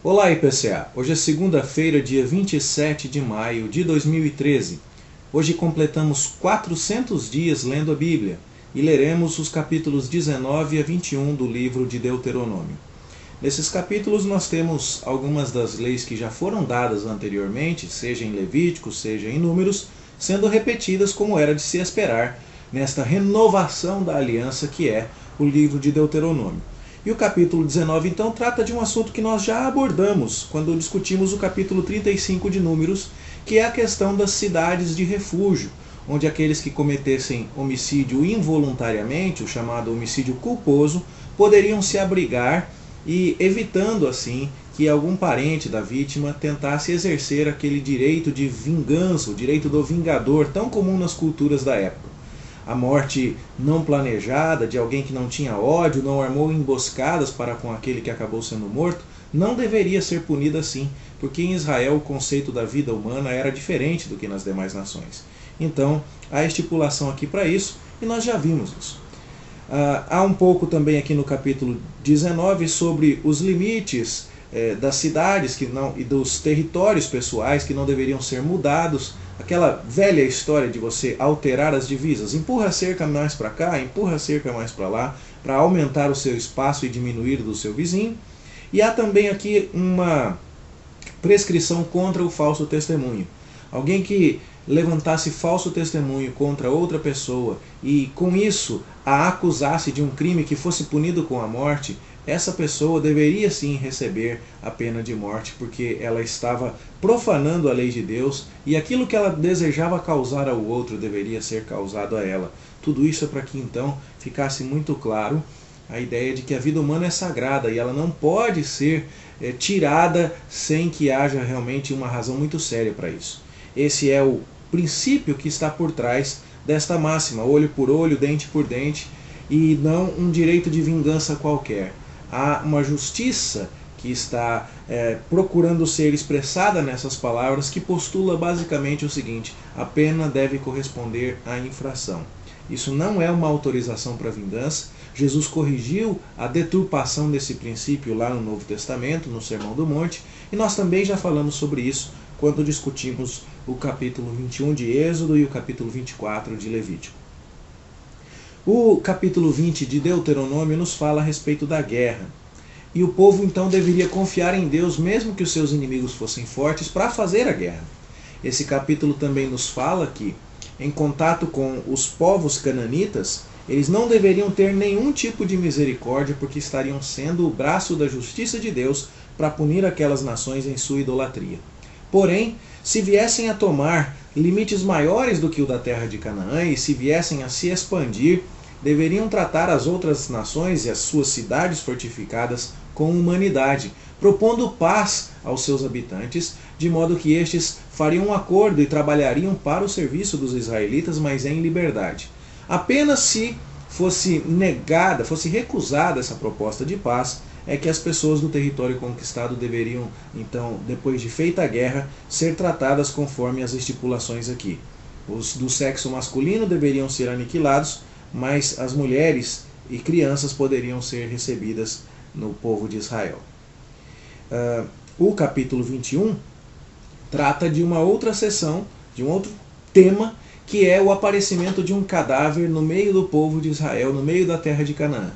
Olá, IPCA! Hoje é segunda-feira, dia 27 de maio de 2013. Hoje completamos 400 dias lendo a Bíblia e leremos os capítulos 19 a 21 do livro de Deuteronômio. Nesses capítulos nós temos algumas das leis que já foram dadas anteriormente, seja em Levítico, seja em Números, sendo repetidas como era de se esperar nesta renovação da aliança que é o livro de Deuteronômio. E o capítulo 19, então, trata de um assunto que nós já abordamos quando discutimos o capítulo 35 de Números, que é a questão das cidades de refúgio, onde aqueles que cometessem homicídio involuntariamente, o chamado homicídio culposo, poderiam se abrigar e evitando, assim, que algum parente da vítima tentasse exercer aquele direito de vingança, o direito do vingador, tão comum nas culturas da época. A morte não planejada de alguém que não tinha ódio, não armou emboscadas para com aquele que acabou sendo morto, não deveria ser punida assim, porque em Israel o conceito da vida humana era diferente do que nas demais nações. Então, há estipulação aqui para isso, e nós já vimos isso. Há um pouco também aqui no capítulo 19 sobre os limites das cidades e dos territórios pessoais que não deveriam ser mudados. Aquela velha história de você alterar as divisas, empurra a cerca mais para cá, empurra a cerca mais para lá, para aumentar o seu espaço e diminuir do seu vizinho. E há também aqui uma prescrição contra o falso testemunho. Alguém que levantasse falso testemunho contra outra pessoa e com isso a acusasse de um crime que fosse punido com a morte, essa pessoa deveria sim receber a pena de morte, porque ela estava profanando a lei de Deus e aquilo que ela desejava causar ao outro deveria ser causado a ela. Tudo isso é para que então ficasse muito claro a ideia de que a vida humana é sagrada e ela não pode ser tirada sem que haja realmente uma razão muito séria para isso. Esse é o princípio que está por trás desta máxima, olho por olho, dente por dente, e não um direito de vingança qualquer. Há uma justiça que está procurando ser expressada nessas palavras, que postula basicamente o seguinte: a pena deve corresponder à infração. Isso não é uma autorização para vingança. Jesus corrigiu a deturpação desse princípio lá no Novo Testamento, no Sermão do Monte, e nós também já falamos sobre isso quando discutimos o capítulo 21 de Êxodo e o capítulo 24 de Levítico. O capítulo 20 de Deuteronômio nos fala a respeito da guerra. E o povo então deveria confiar em Deus, mesmo que os seus inimigos fossem fortes, para fazer a guerra. Esse capítulo também nos fala que, em contato com os povos cananitas, eles não deveriam ter nenhum tipo de misericórdia, porque estariam sendo o braço da justiça de Deus para punir aquelas nações em sua idolatria. Porém, se viessem a tomar limites maiores do que o da terra de Canaã e se viessem a se expandir, deveriam tratar as outras nações e as suas cidades fortificadas com humanidade, propondo paz aos seus habitantes, de modo que estes fariam um acordo e trabalhariam para o serviço dos israelitas, mas em liberdade. Apenas se fosse negada, fosse recusada essa proposta de paz, é que as pessoas do território conquistado deveriam, então, depois de feita a guerra, ser tratadas conforme as estipulações aqui. Os do sexo masculino deveriam ser aniquilados, mas as mulheres e crianças poderiam ser recebidas no povo de Israel. O capítulo 21 trata de uma outra seção, de um outro tema, que é o aparecimento de um cadáver no meio do povo de Israel, no meio da terra de Canaã.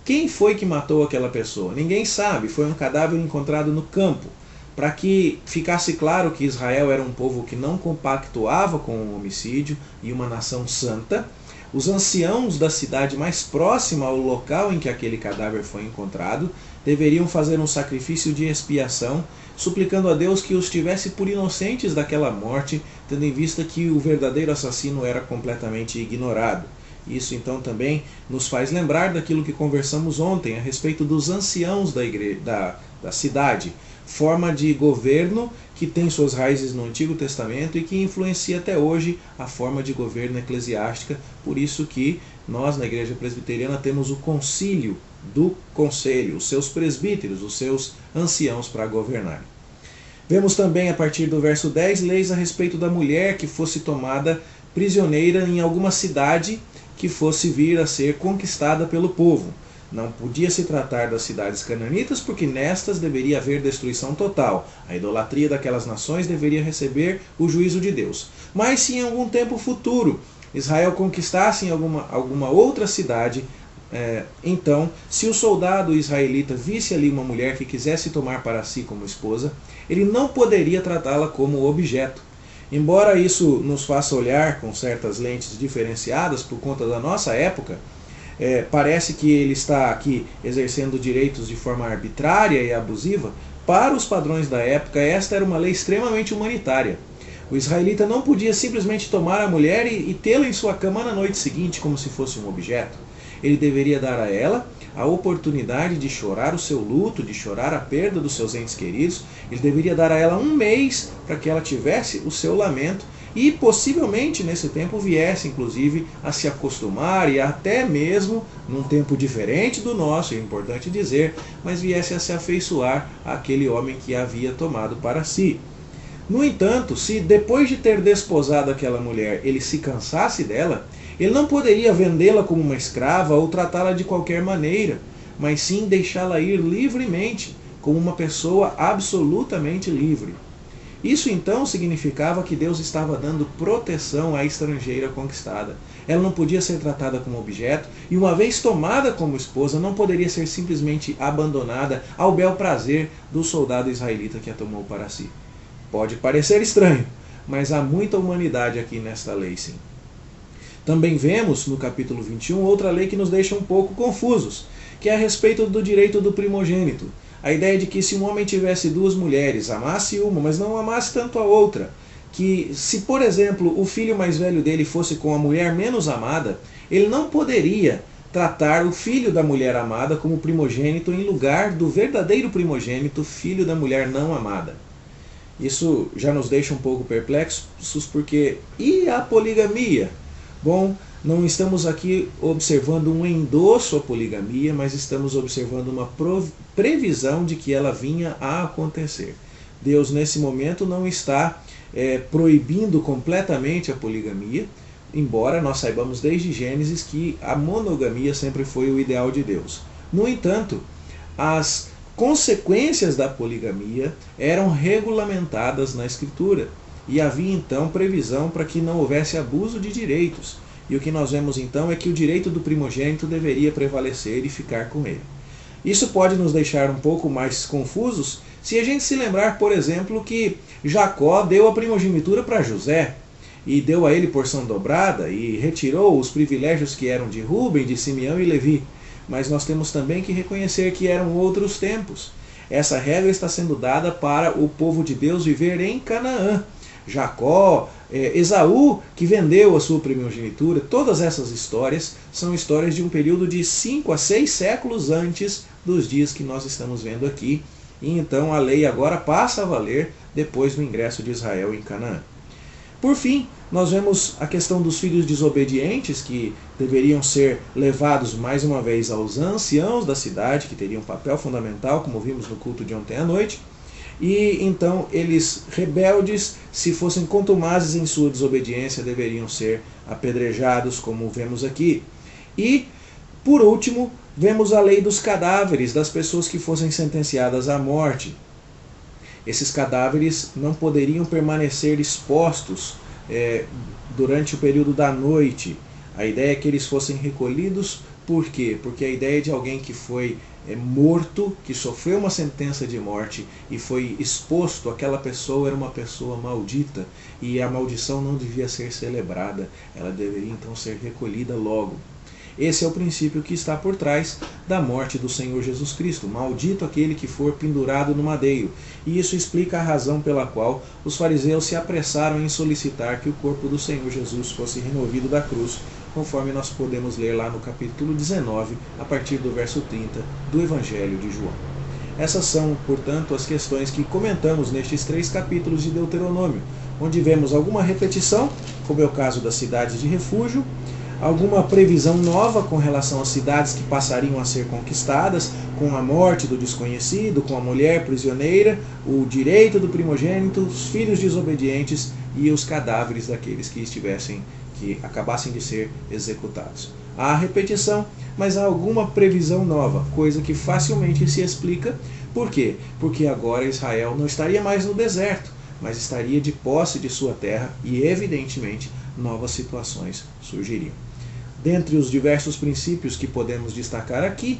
Quem foi que matou aquela pessoa? Ninguém sabe, foi um cadáver encontrado no campo. Para que ficasse claro que Israel era um povo que não compactuava com o homicídio e uma nação santa, os anciãos da cidade mais próxima ao local em que aquele cadáver foi encontrado deveriam fazer um sacrifício de expiação, suplicando a Deus que os tivesse por inocentes daquela morte, tendo em vista que o verdadeiro assassino era completamente ignorado. Isso então também nos faz lembrar daquilo que conversamos ontem a respeito dos anciãos da cidade, forma de governo que tem suas raízes no Antigo Testamento e que influencia até hoje a forma de governo eclesiástica. Por isso que nós na Igreja Presbiteriana temos o concílio do conselho, os seus presbíteros, os seus anciãos para governar. Vemos também a partir do verso 10 leis a respeito da mulher que fosse tomada prisioneira em alguma cidade que fosse vir a ser conquistada pelo povo. Não podia se tratar das cidades cananitas, porque nestas deveria haver destruição total. A idolatria daquelas nações deveria receber o juízo de Deus. Mas se em algum tempo futuro Israel conquistasse em alguma outra cidade, então, se o soldado israelita visse ali uma mulher que quisesse tomar para si como esposa, ele não poderia tratá-la como objeto. Embora isso nos faça olhar com certas lentes diferenciadas por conta da nossa época, parece que ele está aqui exercendo direitos de forma arbitrária e abusiva. Para os padrões da época, esta era uma lei extremamente humanitária. O israelita não podia simplesmente tomar a mulher e tê-la em sua cama na noite seguinte como se fosse um objeto. Ele deveria dar a ela a oportunidade de chorar o seu luto, de chorar a perda dos seus entes queridos. Ele deveria dar a ela 1 mês para que ela tivesse o seu lamento e possivelmente nesse tempo viesse inclusive a se acostumar e até mesmo num tempo diferente do nosso, é importante dizer, mas viesse a se afeiçoar àquele homem que a havia tomado para si. No entanto, se depois de ter desposado aquela mulher ele se cansasse dela, ele não poderia vendê-la como uma escrava ou tratá-la de qualquer maneira, mas sim deixá-la ir livremente, como uma pessoa absolutamente livre. Isso então significava que Deus estava dando proteção à estrangeira conquistada. Ela não podia ser tratada como objeto e, uma vez tomada como esposa, não poderia ser simplesmente abandonada ao bel prazer do soldado israelita que a tomou para si. Pode parecer estranho, mas há muita humanidade aqui nesta lei, sim. Também vemos no capítulo 21 outra lei que nos deixa um pouco confusos, que é a respeito do direito do primogênito. A ideia de que se um homem tivesse 2 mulheres, amasse uma, mas não amasse tanto a outra, que se, por exemplo, o filho mais velho dele fosse com a mulher menos amada, ele não poderia tratar o filho da mulher amada como primogênito em lugar do verdadeiro primogênito, filho da mulher não amada. Isso já nos deixa um pouco perplexos, porque e a poligamia? Bom, não estamos aqui observando um endosso à poligamia, mas estamos observando uma previsão de que ela vinha a acontecer. Deus, nesse momento, não está proibindo completamente a poligamia, embora nós saibamos desde Gênesis que a monogamia sempre foi o ideal de Deus. No entanto, as consequências da poligamia eram regulamentadas na Escritura. E havia então previsão para que não houvesse abuso de direitos. E o que nós vemos então é que o direito do primogênito deveria prevalecer e ficar com ele. Isso pode nos deixar um pouco mais confusos se a gente se lembrar, por exemplo, que Jacó deu a primogenitura para José e deu a ele porção dobrada e retirou os privilégios que eram de Rúben, de Simeão e Levi. Mas nós temos também que reconhecer que eram outros tempos. Essa regra está sendo dada para o povo de Deus viver em Canaã. Jacó, Esaú, que vendeu a sua primogenitura, todas essas histórias são histórias de um período de 5 a 6 séculos antes dos dias que nós estamos vendo aqui. E então a lei agora passa a valer depois do ingresso de Israel em Canaã. Por fim, nós vemos a questão dos filhos desobedientes, que deveriam ser levados mais uma vez aos anciãos da cidade, que teriam um papel fundamental, como vimos no culto de ontem à noite. E então eles, rebeldes, se fossem contumazes em sua desobediência, deveriam ser apedrejados, como vemos aqui. E, por último, vemos a lei dos cadáveres, das pessoas que fossem sentenciadas à morte. Esses cadáveres não poderiam permanecer expostos durante o período da noite. A ideia é que eles fossem recolhidos. Por quê? Porque a ideia de alguém que foi morto, que sofreu uma sentença de morte e foi exposto, aquela pessoa era uma pessoa maldita e a maldição não devia ser celebrada, ela deveria então ser recolhida logo. Esse é o princípio que está por trás da morte do Senhor Jesus Cristo. Maldito aquele que for pendurado no madeiro. E isso explica a razão pela qual os fariseus se apressaram em solicitar que o corpo do Senhor Jesus fosse removido da cruz, conforme nós podemos ler lá no capítulo 19, a partir do verso 30 do Evangelho de João. Essas são, portanto, as questões que comentamos nestes 3 capítulos de Deuteronômio, onde vemos alguma repetição, como é o caso das cidades de refúgio, alguma previsão nova com relação às cidades que passariam a ser conquistadas, com a morte do desconhecido, com a mulher prisioneira, o direito do primogênito, os filhos desobedientes e os cadáveres daqueles que que acabassem de ser executados. Há repetição, mas há alguma previsão nova, coisa que facilmente se explica. Por quê? Porque agora Israel não estaria mais no deserto, mas estaria de posse de sua terra e, evidentemente, novas situações surgiriam. Dentre os diversos princípios que podemos destacar aqui,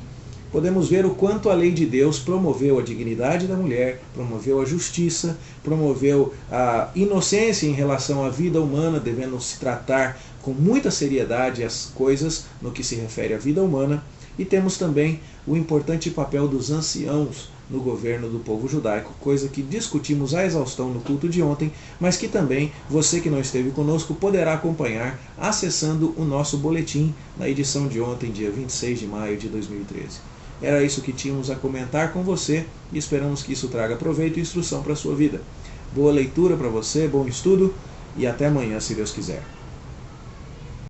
podemos ver o quanto a lei de Deus promoveu a dignidade da mulher, promoveu a justiça, promoveu a inocência em relação à vida humana, devendo se tratar com muita seriedade as coisas no que se refere à vida humana, e temos também o importante papel dos anciãos no governo do povo judaico, coisa que discutimos à exaustão no culto de ontem, mas que também você que não esteve conosco poderá acompanhar acessando o nosso boletim na edição de ontem, dia 26 de maio de 2013. Era isso que tínhamos a comentar com você e esperamos que isso traga proveito e instrução para a sua vida. Boa leitura para você, bom estudo e até amanhã, se Deus quiser.